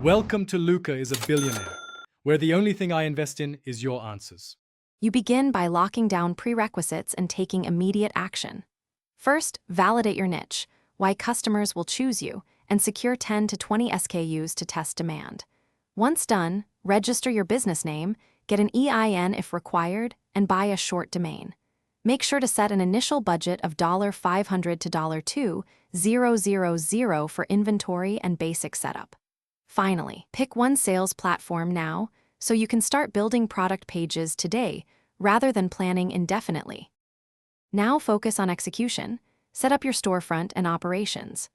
Welcome to Luca is a Billionaire, where the only thing I invest in is your answers. You begin by locking down prerequisites and taking immediate action. First, validate your niche, why customers will choose you, and secure 10 to 20 SKUs to test demand. Once done, register your business name, get an EIN if required, and buy a short domain. Make sure to set an initial budget of $500 to $2,000 for inventory and basic setup. Finally, pick one sales platform now so you can start building product pages today rather than planning indefinitely. Now focus on execution. Set up your storefront and operations.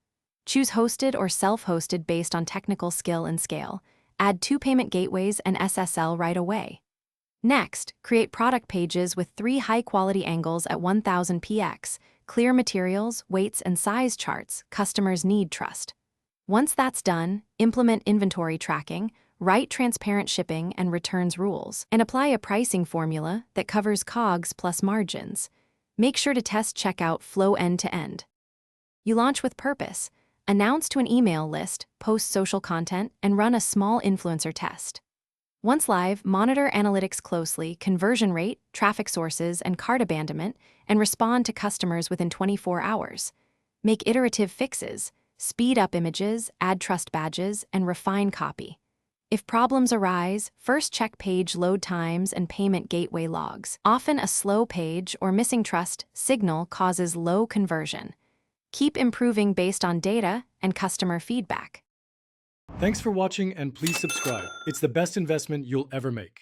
Choose hosted or self-hosted based on technical skill and scale. Add 2 payment gateways and SSL right away. Next, create product pages with 3 high-quality angles at 1000 px, clear materials, weights, and size charts customers need trust. Once that's done, implement inventory tracking, write transparent shipping and returns rules, and apply a pricing formula that covers COGS plus margins. Make sure to test checkout flow end to end. You launch with purpose. Announce to an email list, post social content, and run a small influencer test. Once live, monitor analytics closely, conversion rate, traffic sources, and cart abandonment, and respond to customers within 24 hours. Make iterative fixes. Speed up images, add trust badges, and refine copy. If problems arise, first check page load times and payment gateway logs. Often a slow page or missing trust signal causes low conversion. Keep improving based on data and customer feedback. Thanks for watching and please subscribe. It's the best investment you'll ever make.